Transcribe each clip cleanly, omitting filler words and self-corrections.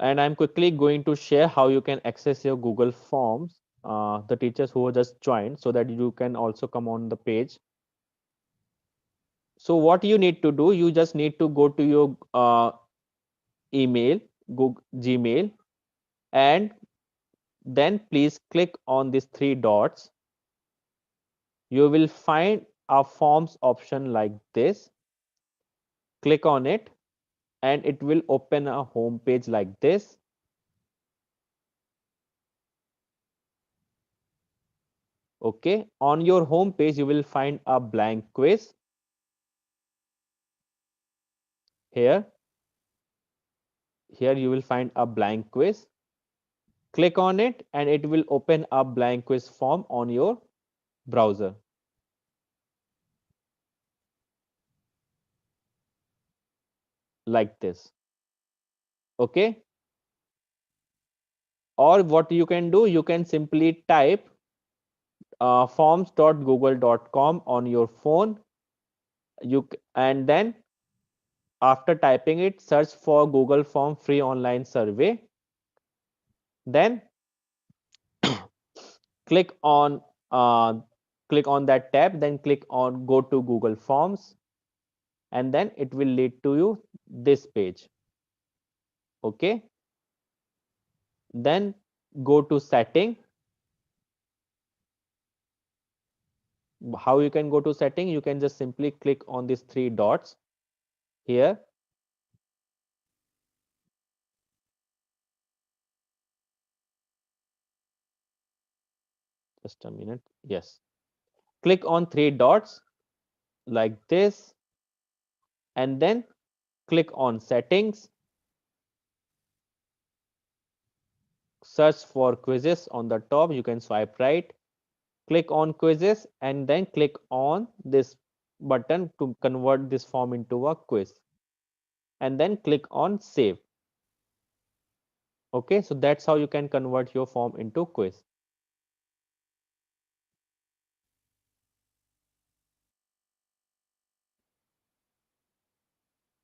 And I'm quickly going to share how you can access your Google Forms, the teachers who just joined, so that you can also come on the page. So what you need to do, you just need to go to your email, Google Gmail, and then please click on these three dots. You will find a forms option like this. Click on it and it will open a home page like this. Okay, on your home page you will find a blank quiz here. Here you will find a blank quiz. Click on it and it will open a blank quiz form on your browser like this. Okay, or what you can do, you can simply type forms.google.com on your phone. And then after typing it, search for Google Form free online survey. Then click on uh, click on that tab. Then click on go to Google Forms, and then it will lead to you this page. Okay. Then go to setting. How you can go to setting? You can just simply click on these three dots here. Just a minute. Yes. Click on three dots like this, and then click on settings. Search for quizzes on the top. You can swipe right. Click on quizzes and then click on this button to convert this form into a quiz, and then click on save. Okay, so that's how you can convert your form into quiz.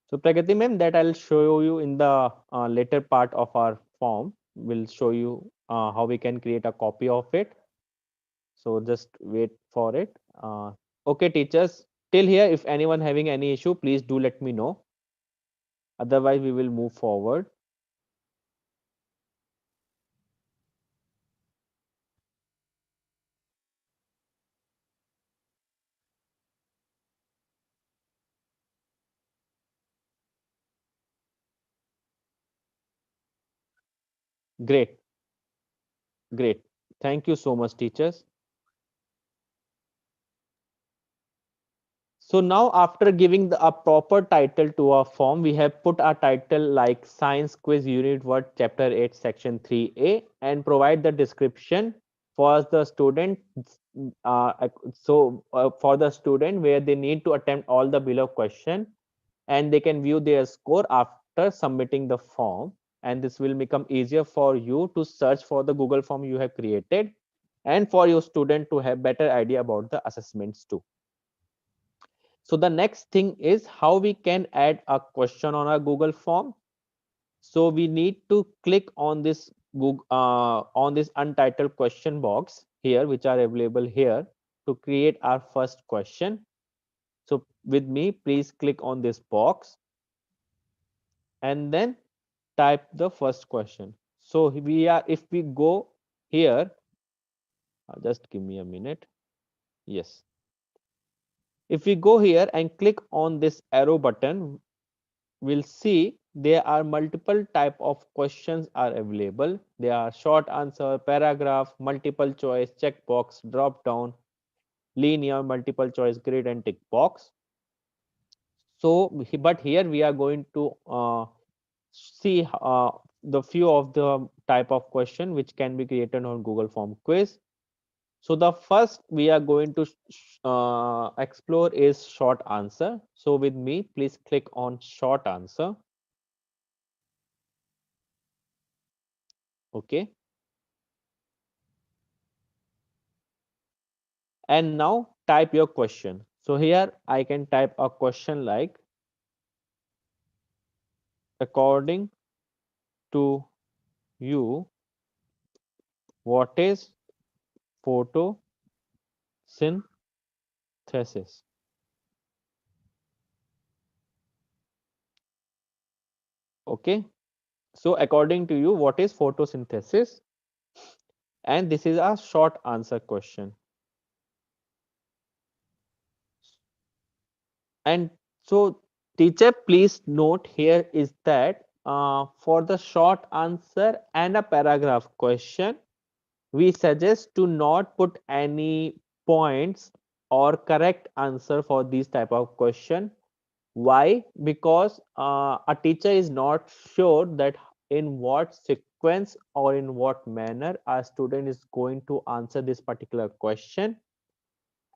So Pragati ma'am, that I'll show you in the later part of our form. We'll show you how we can create a copy of it. So just wait for it. Okay, teachers, till here, if anyone having any issue, please do let me know. Otherwise, we will move forward. Great, great. Thank you so much, teachers. So now after giving a proper title to our form, we have put a title like Science Quiz Unit 1 Chapter 8 Section 3A and provide the description for the student. For the student where they need to attempt all the below question and they can view their score after submitting the form, and this will become easier for you to search for the Google form you have created and for your student to have better idea about the assessments too. So the next thing is how we can add a question on our Google form. So we need to click on this on this untitled question box here, which are available here to create our first question. So with me, please click on this box and then type the first question. So we are, if we go here, just give me a minute. Yes. If we go here and click on this arrow button, we'll see there are multiple type of questions are available. There are short answer, paragraph, multiple choice, checkbox, drop down, linear, multiple choice, grid, and tick box. So, but here we are going to see the few of the type of question which can be created on Google Form quiz. So the first we are going to explore is short answer. So with me, please click on short answer. Okay. And now type your question. So here I can type a question like according to you what is photosynthesis. Okay. So according to you, what is photosynthesis? And this is a short answer question. And so, teacher, please note here is that for the short answer and a paragraph question, we suggest to not put any points or correct answer for these type of question. Why? Because a teacher is not sure that in what sequence or in what manner a student is going to answer this particular question,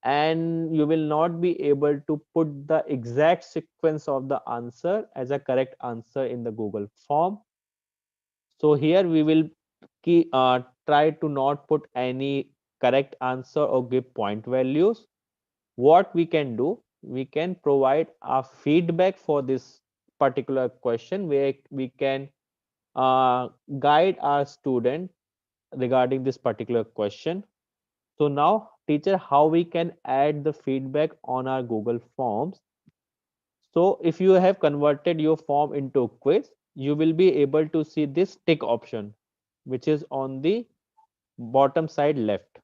and you will not be able to put the exact sequence of the answer as a correct answer in the Google form. So here we will try to not put any correct answer or give point values. What we can do, we can provide a feedback for this particular question where we can guide our student regarding this particular question. So now, teacher, how we can add the feedback on our Google Forms? So if you have converted your form into quiz, you will be able to see this tick option, which is on the bottom side left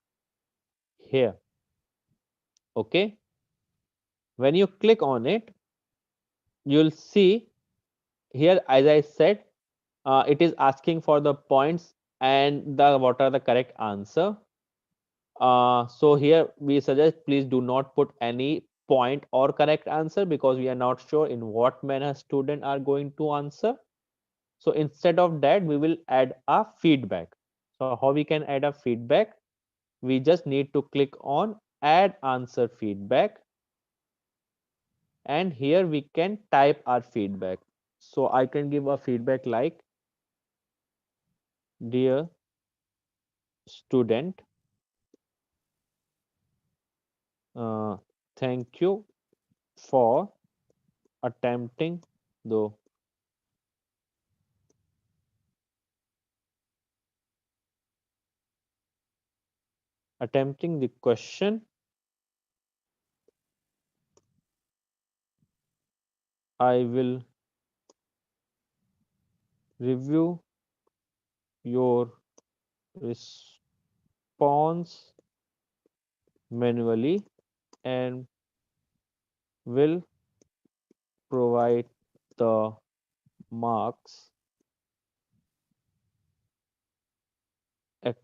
here. Okay. When you click on it, you'll see here, as I said, it is asking for the points and the what are the correct answer. So here we suggest please do not put any point or correct answer because we are not sure in what manner student are going to answer. So instead of that, we will add a feedback. So how we can add a feedback? We just need to click on add answer feedback, and here we can type our feedback. So I can give a feedback like, dear student, uh, thank you for attempting the question. I will review your response manually and will provide the marks ac-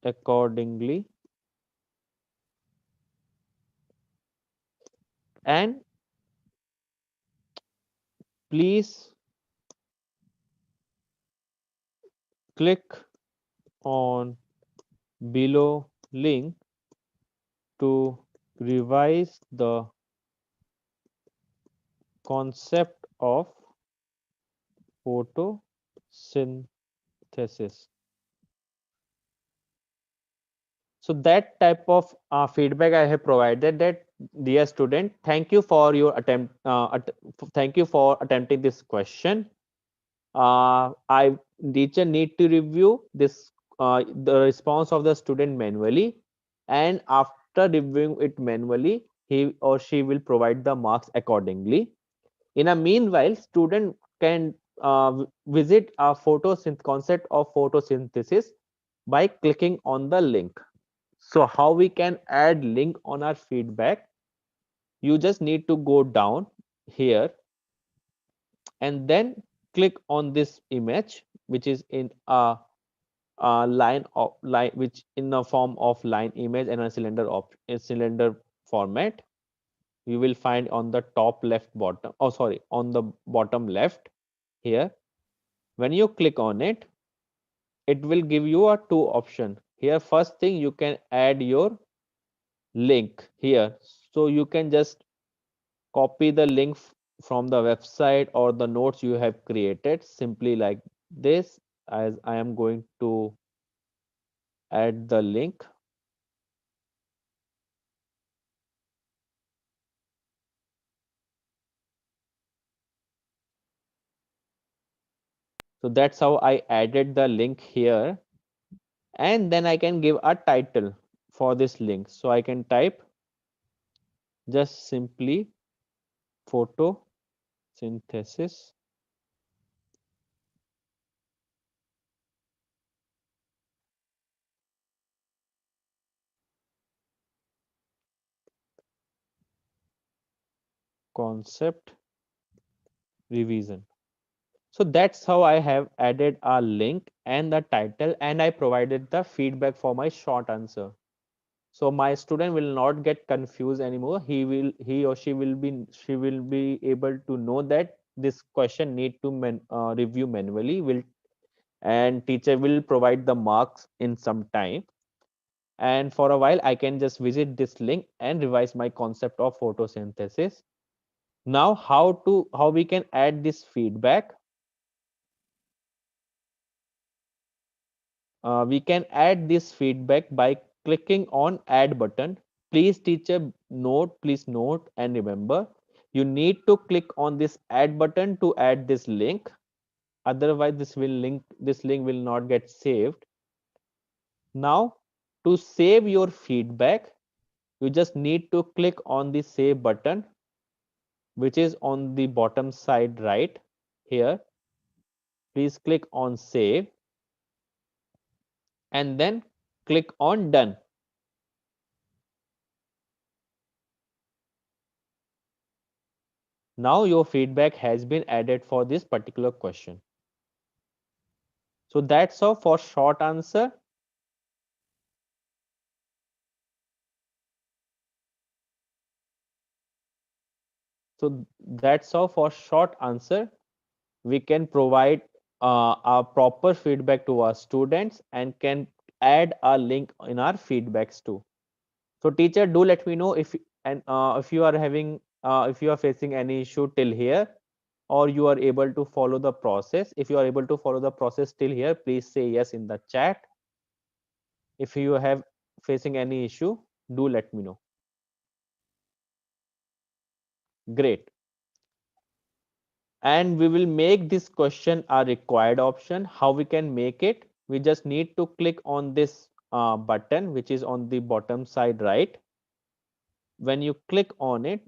accordingly. And please click on below link to revise the concept of photosynthesis. So that type of feedback I have provided, that dear student, thank you for your attempt, thank you for attempting this question. I Teacher need to review this the response of the student manually, and after reviewing it manually, he or she will provide the marks accordingly. In a meanwhile, student can visit a concept of photosynthesis by clicking on the link. So how we can add link on our feedback? You just need to go down here and then click on this image, which is in a line of line, which in the form of line image and a cylinder of a cylinder format. You will find on the top left bottom. Oh, sorry, on the bottom left here. When you click on it, it will give you a two option. Here, first thing you can add your link here. So you can just copy the link from the website or the notes you have created simply like this, as I am going to add the link. So that's how I added the link here. And then I can give a title for this link. So I can type just simply photosynthesis concept revision. So that's how I have added a link and the title, and I provided the feedback for my short answer. So my student will not get confused anymore. He or she will be able to know that this question need to review manually, will and teacher will provide the marks in some time. And for a while I can just visit this link and revise my concept of photosynthesis. Now how we can add this feedback. We can add this feedback by clicking on add button. Please note and remember, you need to click on this add button to add this link. Otherwise this link will not get saved. Now to save your feedback, you just need to click on the save button, which is on the bottom side right here. Please click on save and then click on done. Now your feedback has been added for this particular question. So that's all for short answer. So that's all for short answer. We can provide our proper feedback to our students and can add a link in our feedbacks too. So teacher, do let me know if you are having if you are facing any issue till here, or you are able to follow the process. If you are able to follow the process till here, please say yes in the chat. If you have facing any issue, do let me know. Great. And we will make this question a required option. How we can make it? We just need to click on this button, which is on the bottom side right. When you click on it,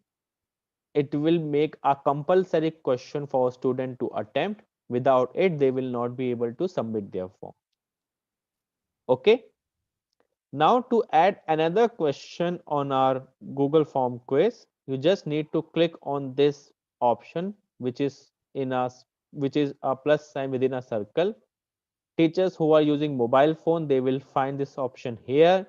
it will make a compulsory question for a student to attempt. Without it, they will not be able to submit their form. Okay. Now to add another question on our Google Form quiz, you just need to click on this option, which is a plus sign within a circle. Teachers who are using mobile phone, they will find this option here.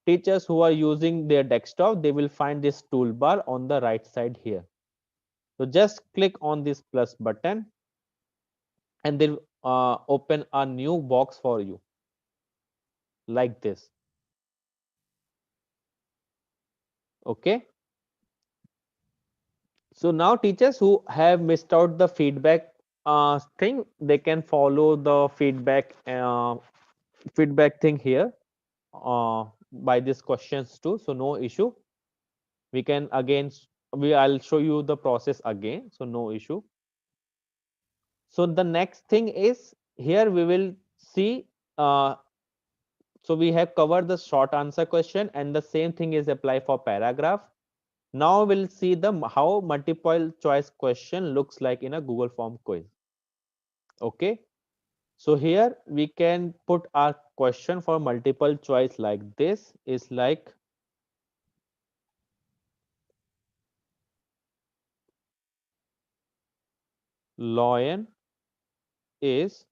Teachers who are using their desktop, they will find this toolbar on the right side here. So just click on this plus button and they'll open a new box for you like this. Okay. So now teachers who have missed out the feedback thing, they can follow the feedback thing here by these questions too. So no issue. We can again I'll show you the process again. So no issue. So the next thing is here we will see. So we have covered the short answer question, and the same thing is apply for paragraph. Now we'll see the how multiple choice question looks like in a Google Form quiz. Okay. So here we can put our question for multiple choice like this is like lion is,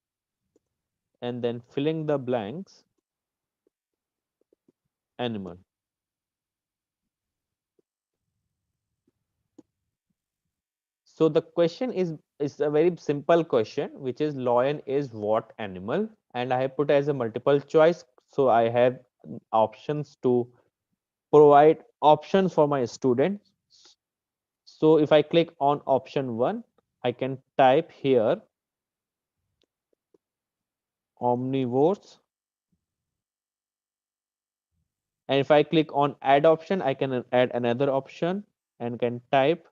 and then filling the blanks animal. So the question is a very simple question, which is lion is what animal, and I have put as a multiple choice. So I have options to provide options for my students. So if I click on option one, I can type here omnivores. And if I click on add option, I can add another option and can type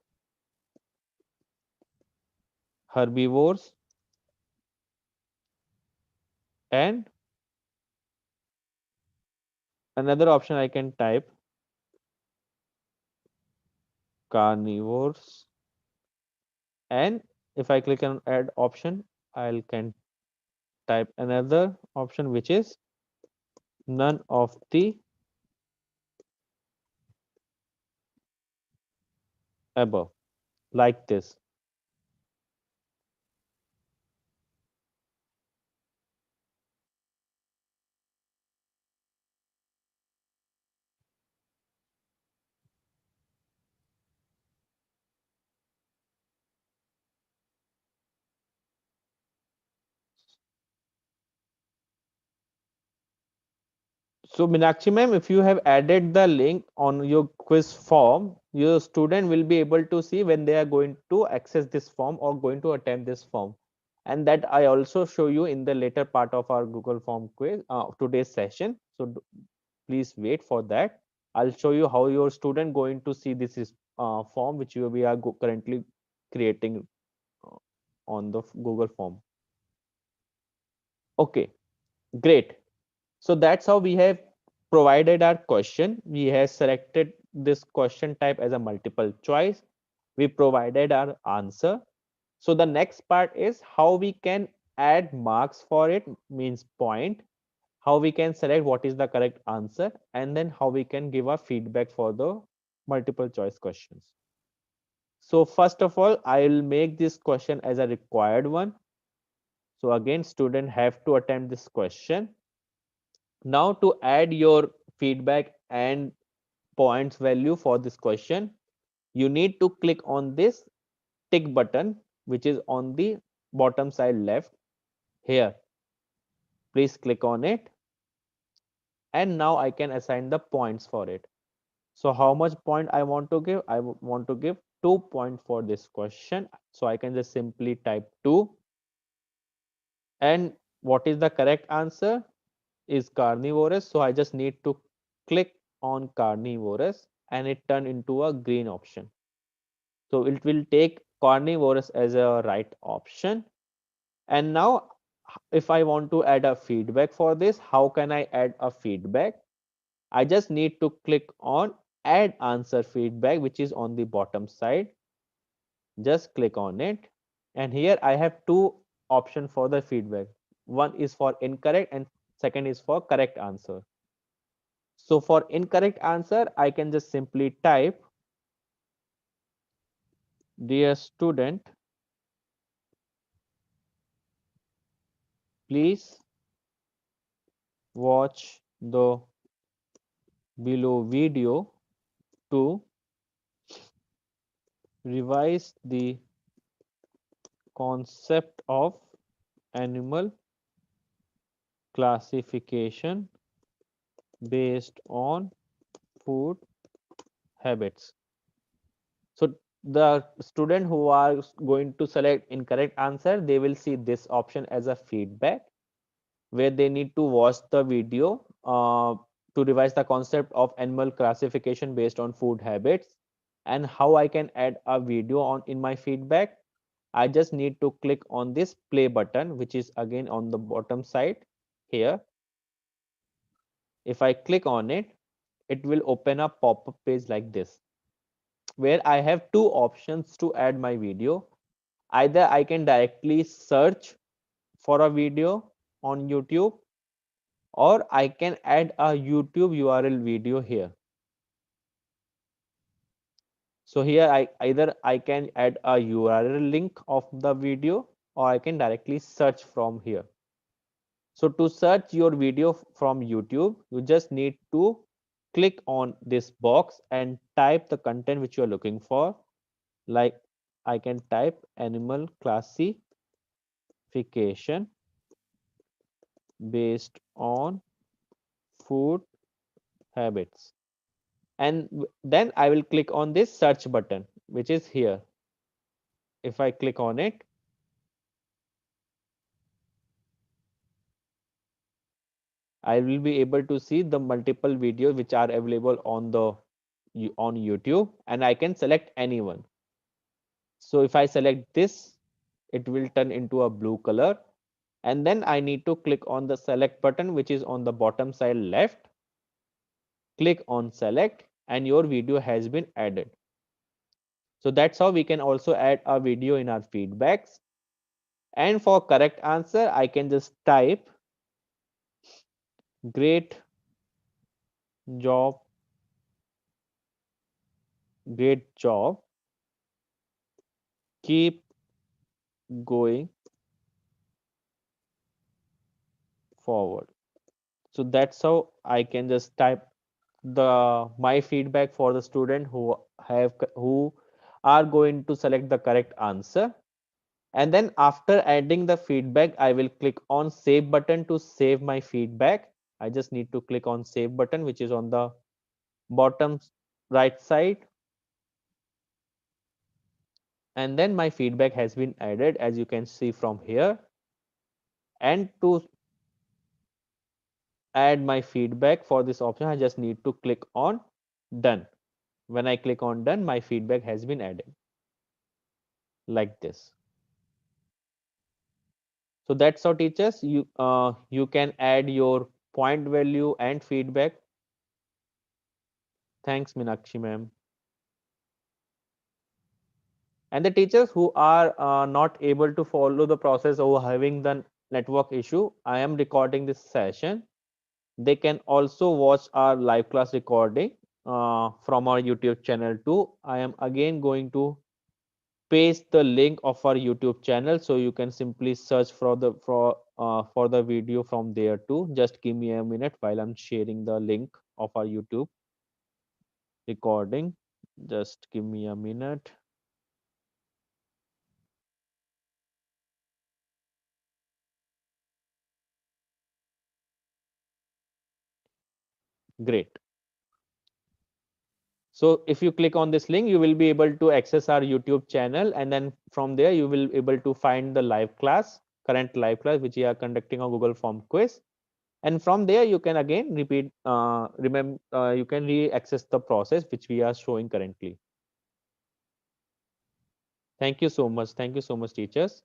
herbivores. And another option I can type carnivores. And if I click on add option, I can type another option which is none of the above, like this. So Meenakshi ma'am, if you have added the link on your quiz form, your student will be able to see when they are going to access this form or going to attempt this form. And that I also show you in the later part of our Google Form quiz, today's session. So please wait for that. I'll show you how your student going to see this is form which we are currently creating uh, on the Google Form. Okay, great. So that's how we have provided our question. We have selected this question type as a multiple choice. We provided our answer. So the next part is how we can add marks for it, means point, how we can select what is the correct answer, and then how we can give a feedback for the multiple choice questions. So first of all, I'll make this question as a required one. So again, student have to attempt this question. Now to add your feedback and points value for this question, you need to click on this tick button, which is on the bottom side left here. Please click on it. And now I can assign the points for it. So how much point I want to give? I want to give 2 points for this question. So I can just simply type 2. And what is the correct answer? Is carnivorous. So I just need to click on carnivorous and it turn into a green option. So it will take carnivorous as a right option. And now if I want to add a feedback for this, how can I add a feedback? I just need to click on add answer feedback, which is on the bottom side. Just click on it. And here I have two options for the feedback. One is for incorrect and second is for correct answer. So for incorrect answer, I can just simply type, dear student, please watch the below video to revise the concept of animal classification based on food habits. So the student who are going to select incorrect answer, they will see this option as a feedback where they need to watch the video to revise the concept of animal classification based on food habits. And how I can add a video on in my feedback, I just need to click on this play button, which is again on the bottom side here. If I click on it, it will open a pop-up page like this, where I have two options to add my video. Either I can directly search for a video on YouTube, or I can add a YouTube URL video here. So here either I can add a URL link of the video or I can directly search from here. So to search your video from YouTube, you just need to click on this box and type the content which you are looking for. Like I can type animal classification based on food habits. And then I will click on this search button, which is here. If I click on it, I will be able to see the multiple videos which are available on the on YouTube, and I can select anyone. So if I select this, it will turn into a blue color. and then I need to click on the select button, which is on the bottom side left. Click on select, and your video has been added. So that's how we can also add a video in our feedbacks. And for correct answer, I can just type great job, great job, keep going forward. So that's how I can just type the my feedback for the student who are going to select the correct answer. And then after adding the feedback, I will click on save button to save my feedback. I just need to click on save button, which is on the bottom right side, and then my feedback has been added, as you can see from here. And to add my feedback for this option, I just need to click on done. When I click on done, my feedback has been added like this. So that's how, teachers, you can add your point value and feedback. Thanks, Minakshi ma'am. And the teachers who are not able to follow the process or having the network issue, I am recording this session. They can also watch our live class recording from our YouTube channel too. I am again going to paste the link of our YouTube channel, so you can simply search for the video from there too. Just give me a minute while I'm sharing the link of our YouTube recording. Just give me a minute. Great. So if you click on this link, you will be able to access our YouTube channel, and then from there you will be able to find the live class, current live class, which we are conducting a Google Form quiz. And from there you can again repeat, remember, you can re-access the process which we are showing currently. Thank you so much. Thank you so much, teachers.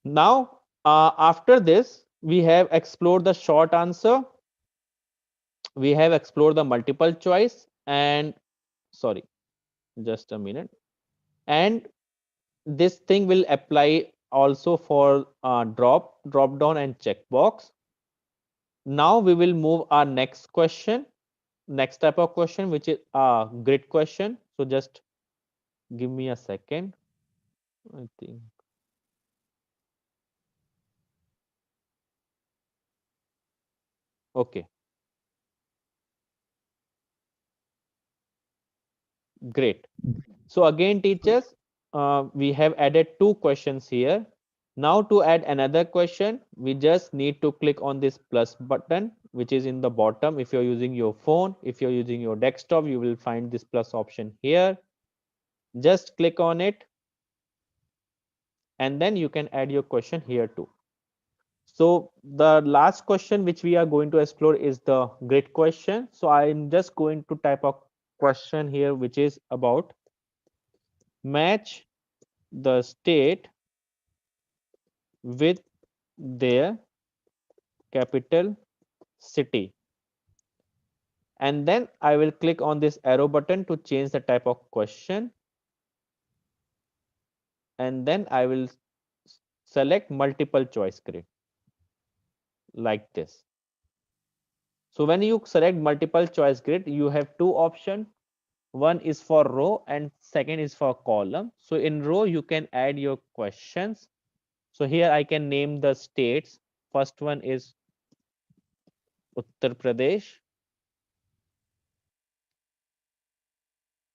Now, after this, we have explored the short answer. We have explored the multiple choice, and sorry, just a minute. And this thing will apply also for drop down and checkbox. Now we will move our next question, next type of question, which is a grid question. So just give me a second. I think. Okay, great. So again, teachers, we have added two questions here. Now to add another question, we just need to click on this plus button, which is in the bottom. If you're using your phone, if you're using your desktop, you will find this plus option here. Just click on it, and then you can add your question here too. So the last question which we are going to explore is the grid question. So I'm just going to type a question here, which is about match the state with their capital city. And then I will click on this arrow button to change the type of question. And then I will select multiple choice grid like this. So when you select multiple choice grid, you have two options. One is for row and second is for column. So in row, you can add your questions. So here I can name the states. First one is Uttar Pradesh.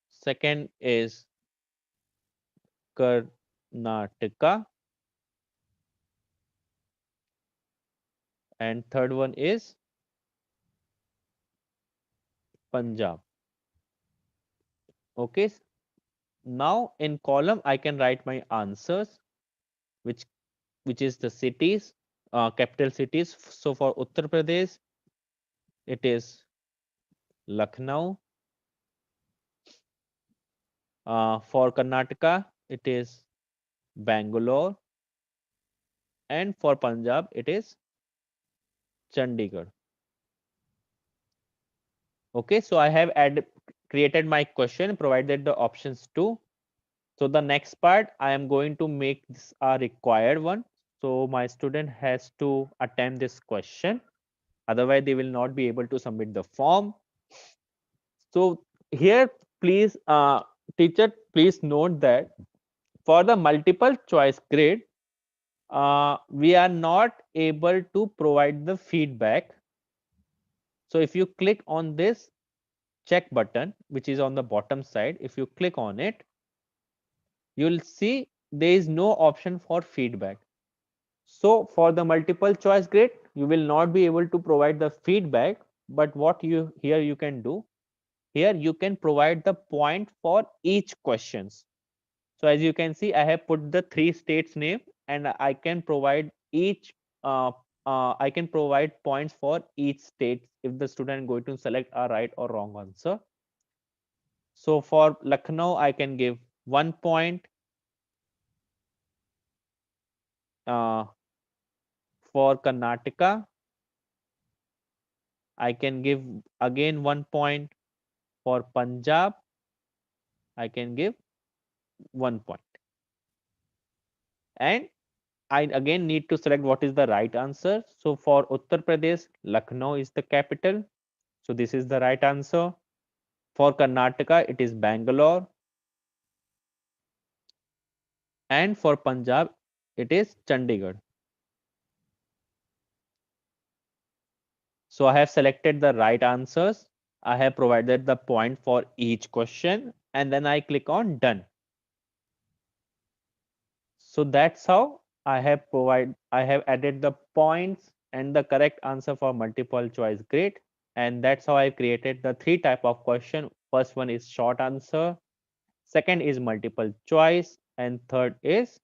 Second is Karnataka. And third one is Punjab. Okay. Now in column, I can write my answers, which which is the cities, capital cities. So for Uttar Pradesh, it is Lucknow. For Karnataka, it is Bangalore. and for Punjab it is Chandigarh. Okay, so I have created my question, provided the options too. So the next part, I am going to make this a required one. So my student has to attempt this question. Otherwise, they will not be able to submit the form. So here, please, teacher, please note that for the multiple choice grade, we are not able to provide the feedback. So if you click on this check button, which is on the bottom side, if you click on it, you'll see there is no option for feedback. So for the multiple choice grade, you will not be able to provide the feedback, but what you here you can do, here you can provide the point for each questions. So as you can see, I have put the three states name and I can provide each uh, I can provide points for each state if the student going to select a right or wrong answer. So for Lucknow, I can give 1 point. Uh, for Karnataka, I can give again 1 point. For Punjab, I can give 1 point. And I again need to select what is the right answer. So for Uttar Pradesh, Lucknow is the capital. So this is the right answer. For Karnataka, it is Bangalore. And for Punjab, it is Chandigarh. So I have selected the right answers. I have provided the point for each question and then I click on done. So that's how I have added the points and the correct answer for multiple choice grade. And that's how I created the three type of question. First one is short answer, second is multiple choice, and third is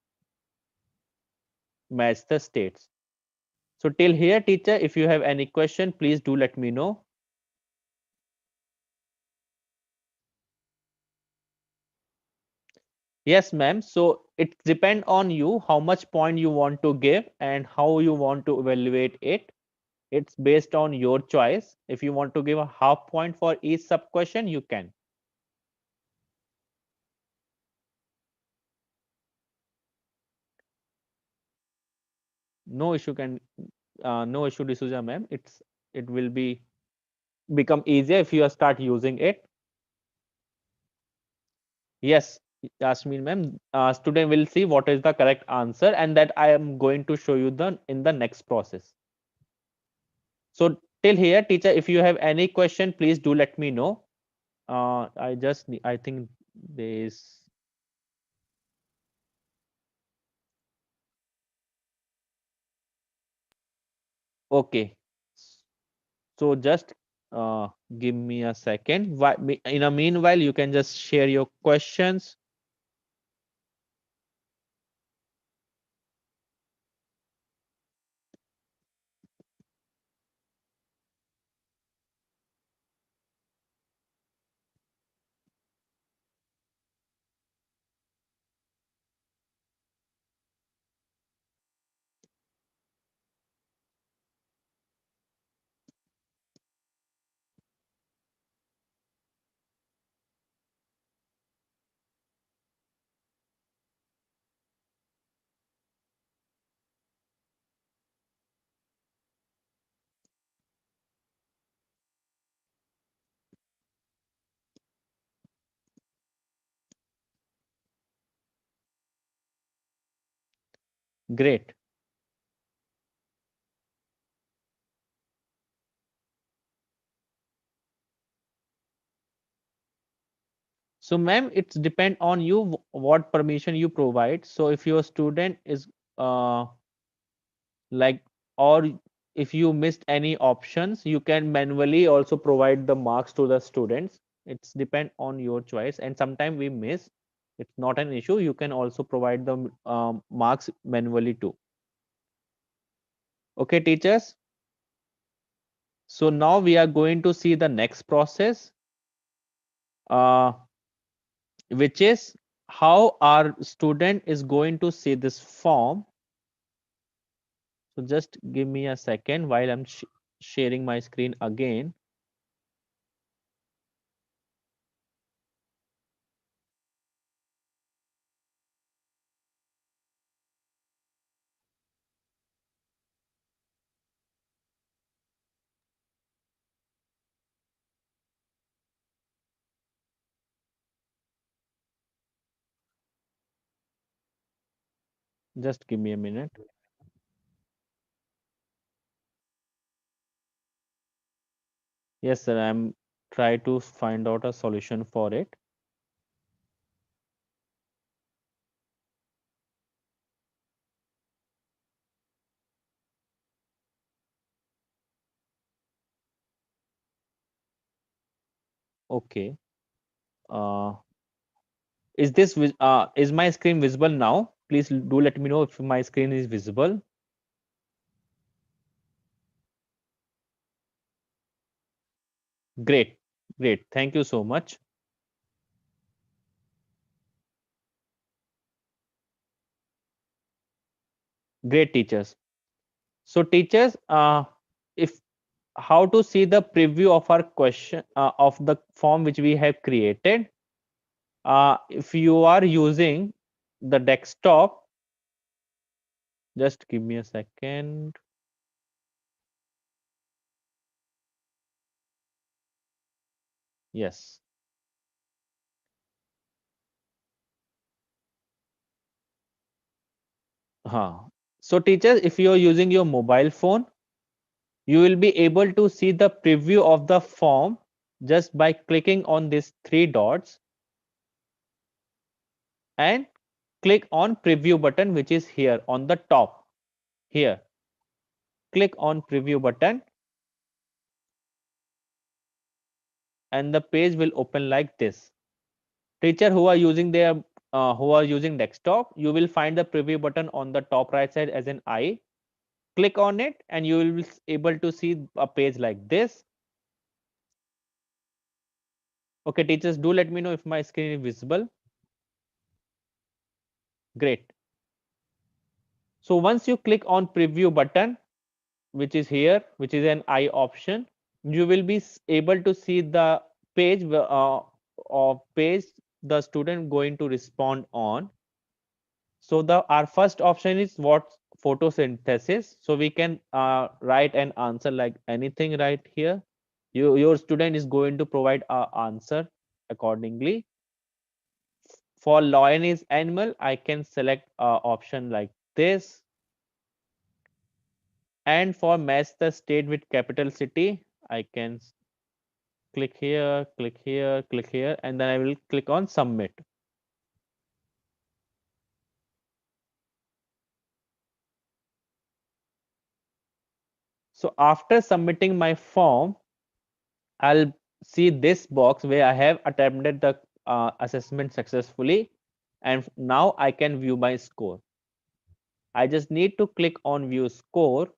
match the states. So till here, teacher, if you have any question, please do let me know. Yes, ma'am. So it depend on you how much point you want to give and how you want to evaluate it. It's based on your choice. If you want to give a half point for each sub question, you can. No issue can no issue, D'Souza ma'am. It will be become easier if you start using it. Yes, Yasmin ma'am. Student will see what is the correct answer, and that I am going to show you the in the next process. So till here, teacher, if you have any question, please do let me know. I think there is okay. So just give me a second. In a meanwhile, you can just share your questions. Great. So, ma'am, it's depend on you what permission you provide. So, if your student is uh, like, or if you missed any options, you can manually also provide the marks to the students. It's depend on your choice. And sometimes we miss. It's not an issue. You can also provide the marks manually too. Okay, teachers. So now we are going to see the next process, uh, which is how our student is going to see this form So just give me a second while I'm sharing my screen again. Just give me a minute. Yes, sir. I'm try to find out a solution for it. Okay. Uh, is my screen visible now? Please do let me know if my screen is visible. Great. Great. Thank you so much. Great teachers. So teachers, if how to see the preview of our question of the form which we have created. If you are using the desktop, just give me a second. Yes. Huh. So teachers, if you are using your mobile phone, you will be able to see the preview of the form just by clicking on these three dots and click on preview button which is here on the top. Here, click on preview button and the page will open like this. Teacher who are using desktop, you will find the preview button on the top right side as an eye. Click on it and you will be able to see a page like this. Okay, teachers, do let me know if my screen is visible. Great. So once you click on preview button, which is here, which is an eye option, you will be able to see the page of page the student going to respond on. So the our first option is what photosynthesis. So we can write an answer like anything right here. Your student is going to provide a answer accordingly. For lion is animal, I can select a option like this. And for match the state with capital city, I can click here, click here, click here, and then I will click on submit. So after submitting my form, I'll see this box where I have attempted the assessment successfully. And now I can view my score. I just need to click on view score.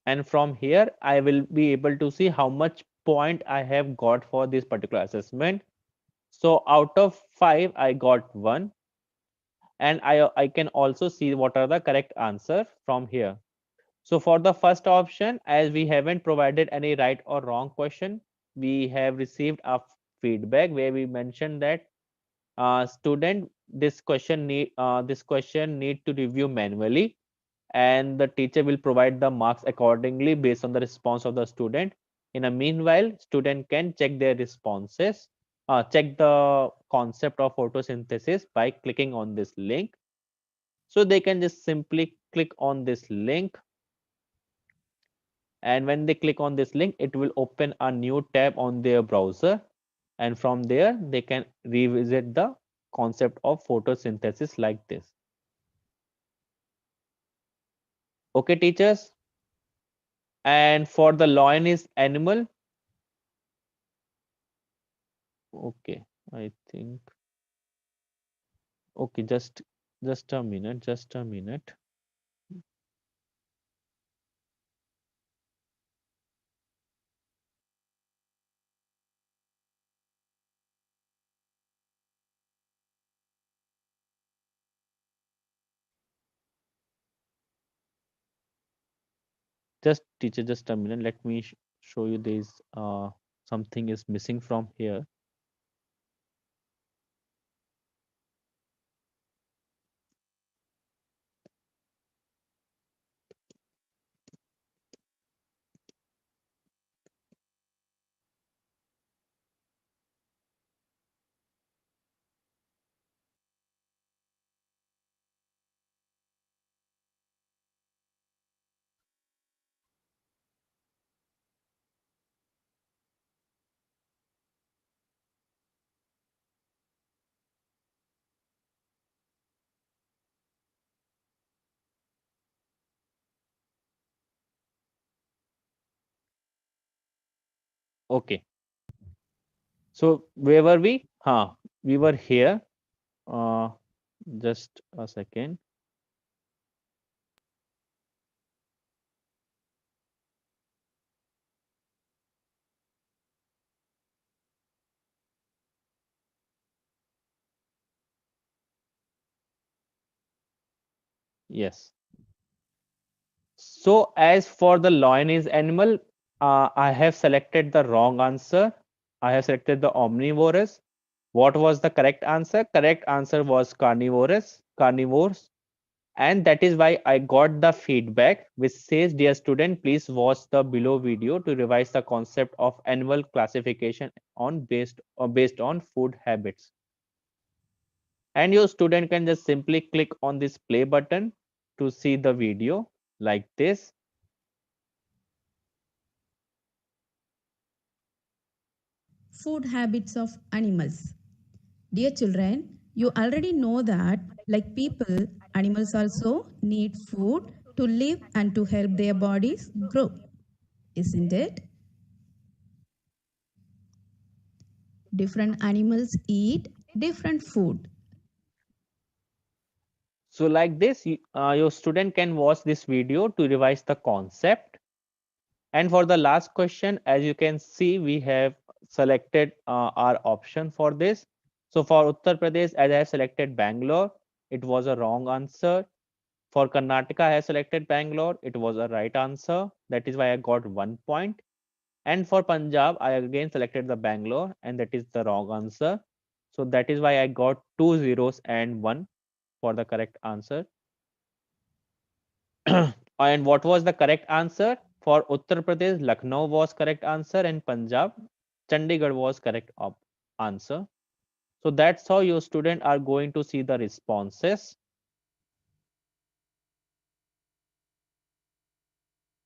And from here, I will be able to see how much point I have got for this particular assessment. So out of 5, I got 1. And I can also see what are the correct answer from here. So for the first option, as we haven't provided any right or wrong question, we have received a feedback where we mentioned that student this question need to review manually, and the teacher will provide the marks accordingly based on the response of the student. In a meanwhile, student can check their responses, check the concept of photosynthesis by clicking on this link. So they can just simply click on this link, and when they click on this link, it will open a new tab on their browser, and from there they can revisit the concept of photosynthesis like this. Okay, teachers. And for the lion is animal. Okay, I think. Okay, just a minute, just a minute. Just teacher, just a minute. Let me show you this. Something is missing from here. Okay. So where were we? We were here. Uh, just a second. Yes. So as for the Loinese animal, I have selected the wrong answer. I have selected the omnivorous. What was the correct answer? Correct answer was carnivores. And that is why I got the feedback which says, dear student, please watch the below video to revise the concept of animal classification on based on food habits. And your student can just simply click on this play button to see the video like this. Food habits of animals. Dear children, you already know that, like people, animals also need food to live and to help their bodies grow, isn't it? Different animals eat different food. So like this, your student can watch this video to revise the concept. And for the last question, as you can see, we have selected our option for this. So for Uttar Pradesh, as I have selected Bangalore, it was a wrong answer. For Karnataka, I have selected Bangalore. It was a right answer. That is why I got 1 point. And for Punjab, I again selected the Bangalore, and that is the wrong answer. So that is why I got 2 zeros and 1 for the correct answer. And what was the correct answer? For Uttar Pradesh, Lucknow was correct answer, and Punjab, Chandigarh was correct answer. So that's how your student are going to see the responses.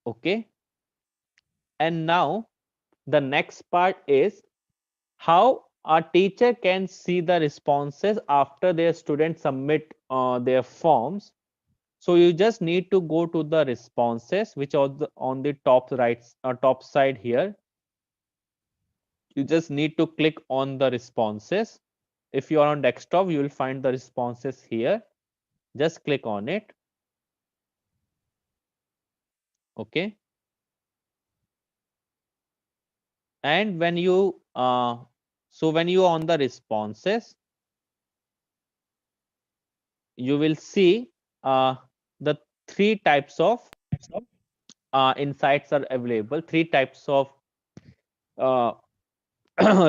Okay. And now the next part is how a teacher can see the responses after their students submit their forms. So you just need to go to the responses, which are on the top right, top side here. You just need to click on the responses. If you are on desktop, you will find the responses here. Just click on it. Okay. And when you when you are on the responses, you will see the three types of insights are available. Three types of uh,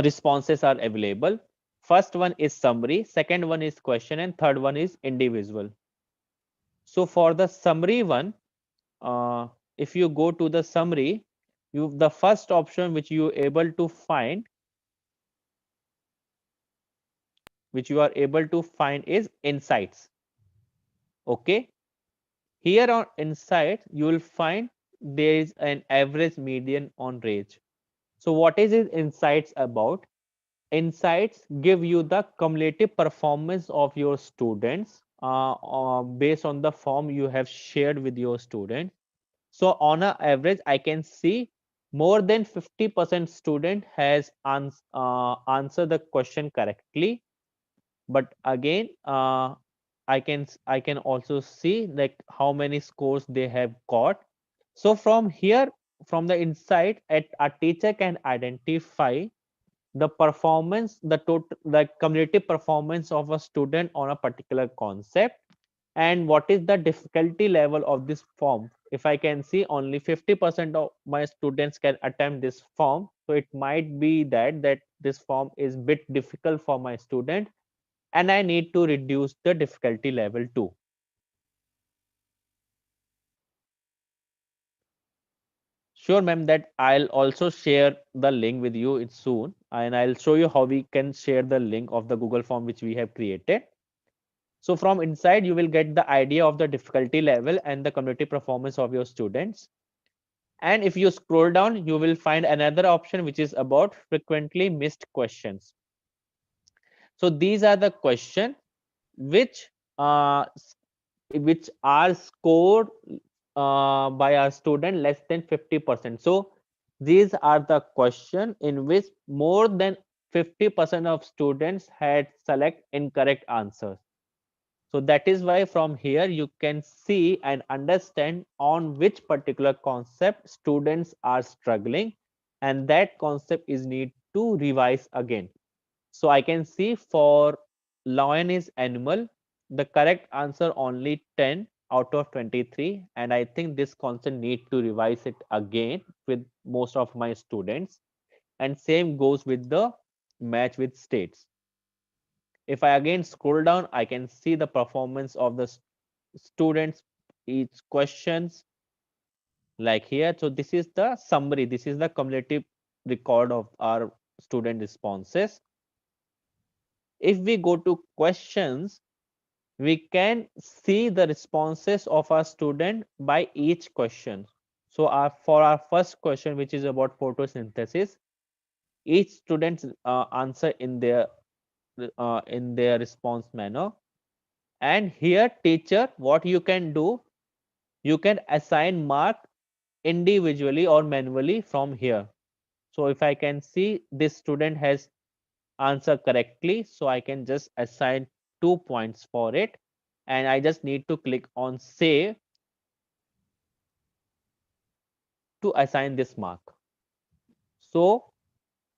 responses are available. First one is summary, second one is question, and third one is individual. So for the summary one, uh, if you go to the summary, the first option which you able to find, which you are able to find is insights. Okay. Here on insights, you will find there is an average, median on range. So what is it insights about? Insights give you the cumulative performance of your students based on the form you have shared with your student. So on a average, I can see more than 50% student has answered the question correctly. But again, I can also see like how many scores they have got. So from here, from the insight, a teacher can identify the performance, the total, the cumulative performance of a student on a particular concept. And what is the difficulty level of this form? If I can see only 50% of my students can attempt this form, so it might be that this form is bit difficult for my student, and I need to reduce the difficulty level too. Sure, ma'am, that I'll also share the link with you it soon, and I'll show you how we can share the link of the Google form which we have created. So from inside, you will get the idea of the difficulty level and the cumulative performance of your students. And if you scroll down, you will find another option which is about frequently missed questions. So these are the questions which uh, which are scored by our student less than 50%. So these are the question in which more than 50% of students had select incorrect answers. So that is why from here you can see and understand on which particular concept students are struggling, and that concept is need to revise again. So I can see for lion is animal, the correct answer only 10 out of 23, and I think this concept need to revise it again with most of my students, and same goes with the match with states. If I again scroll down, I can see the performance of the students, each questions like here. So this is the summary. This is the cumulative record of our student responses. If we go to questions, we can see the responses of our student by each question. So for our first question, which is about photosynthesis, each student answer in their response manner. And here, teacher, what you can do, you can assign mark individually or manually from here. So if I can see this student has answered correctly, so I can just assign 2 points for it. And I just need to click on save to assign this mark. So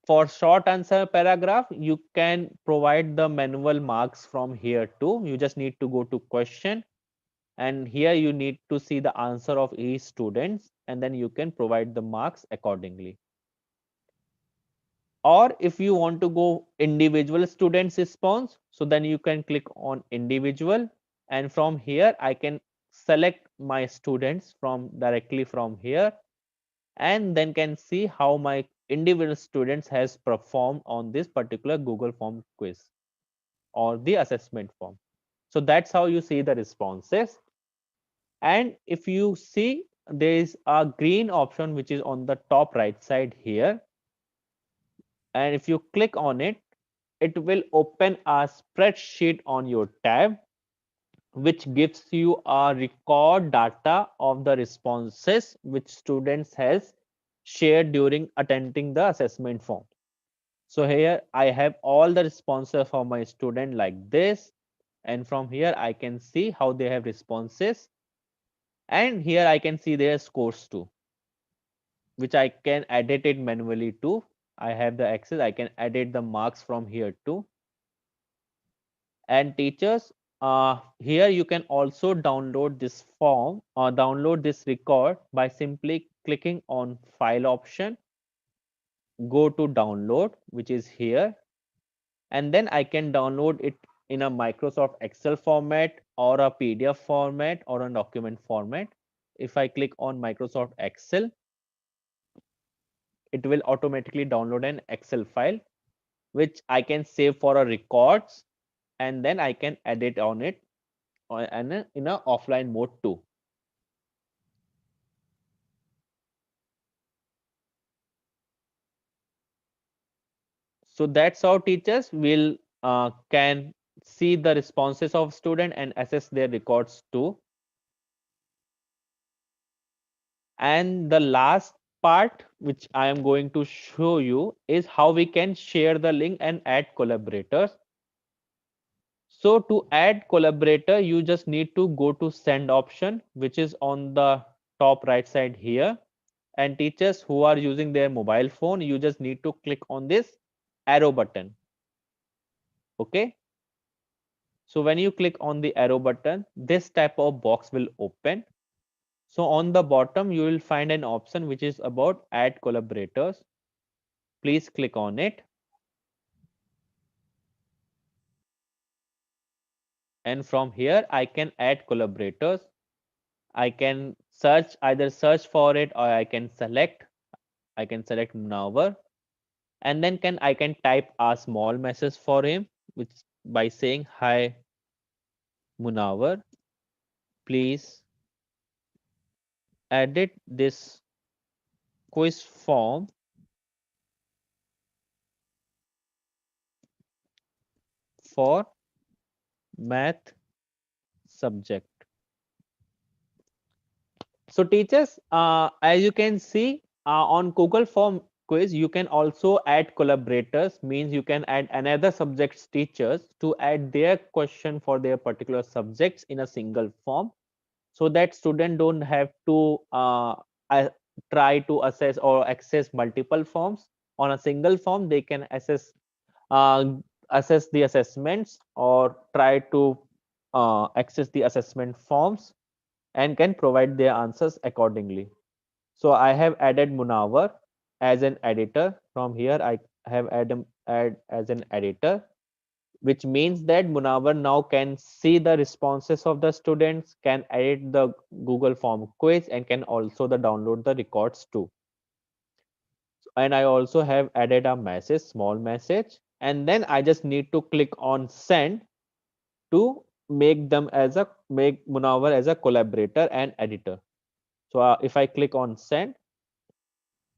for short answer paragraph, you can provide the manual marks from here too. You just need to go to question, and here you need to see the answer of each students, and then you can provide the marks accordingly. Or if you want to go individual students response, so then you can click on individual, and from here I can select my students from directly from here, and then can see how my individual students has performed on this particular Google form quiz or the assessment form. So that's how you see the responses. And if you see, there is a green option which is on the top right side here, and if you click on it, it will open a spreadsheet on your tab, which gives you a record data of the responses which students has shared during attending the assessment form. So here I have all the responses for my student like this, and from here I can see how they have responses, and here I can see their scores too, which I can edit it manually too. I have the access, I can edit the marks from here too. And teachers, here you can also download this form or download this record by simply clicking on file option, go to download, which is here, and then I can download it in a Microsoft Excel format or a PDF format or a document format. If I click on Microsoft Excel, it will automatically download an Excel file, which I can save for a records, and then I can edit on it and in a offline mode too. So that's how teachers will can see the responses of student and assess their records too. And the last part which I am going to show you is how we can share the link and add collaborators. So to add collaborator, you just need to go to send option, which is on the top right side here. And teachers who are using their mobile phone, you just need to click on this arrow button. Okay. So when you click on the arrow button, this type of box will open. So on the bottom, you will find an option which is about add collaborators. Please click on it. And from here, I can add collaborators. I can either search for it, or I can select Munawar, and then I can type a small message for him, which by saying, hi Munawar, please edit this quiz form for math subject. So teachers, as you can see on Google Form quiz, you can also add collaborators, means you can add another subject's teachers to add their question for their particular subjects in a single form, so that student don't have to uh, try to assess or access multiple forms. On a single form, they can uh, assess the assessments or try to access the assessment forms and can provide their answers accordingly. So I have added Munawar as an editor. From here, I have add as an editor, which means that Munawar now can see the responses of the students, can edit the Google Form quiz, and can also download the records too. And I also have added a message, small message, and then I just need to click on send to make Munawar as a collaborator and editor. So if I click on send,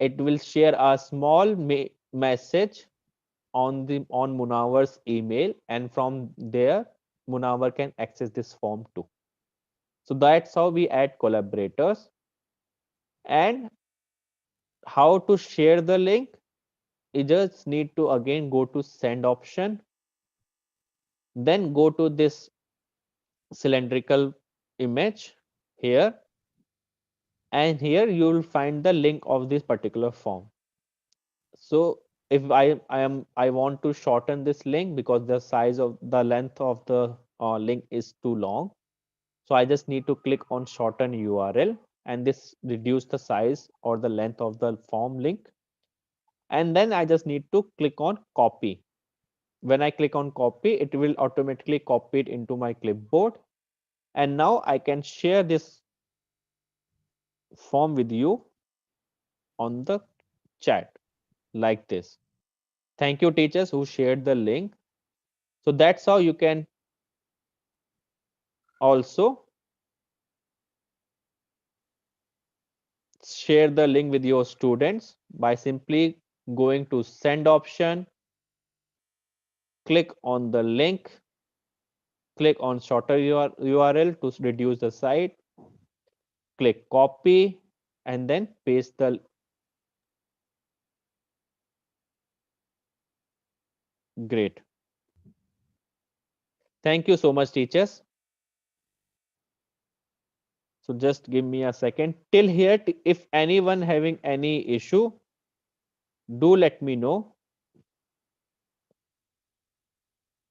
it will share a small message on Munawar's email, and from there Munawar can access this form too. So that's how we add collaborators. And how to share the link? You just need to again go to send option, then go to this cylindrical image here, and here you will find the link of this particular form. So if I want to shorten this link because the length of the link is too long. So I just need to click on shorten URL, and this reduce the size or the length of the form link. And then I just need to click on copy. When I click on copy, it will automatically copy it into my clipboard. And now I can share this form with you on the chat like this. Thank you, teachers who shared the link. So that's how you can also share the link with your students by simply going to send option, click on the link, click on shorter URL to reduce the site, click copy, and then paste the great. Thank you so much, teachers. So just give me a second. Till here, if anyone having any issue, do let me know.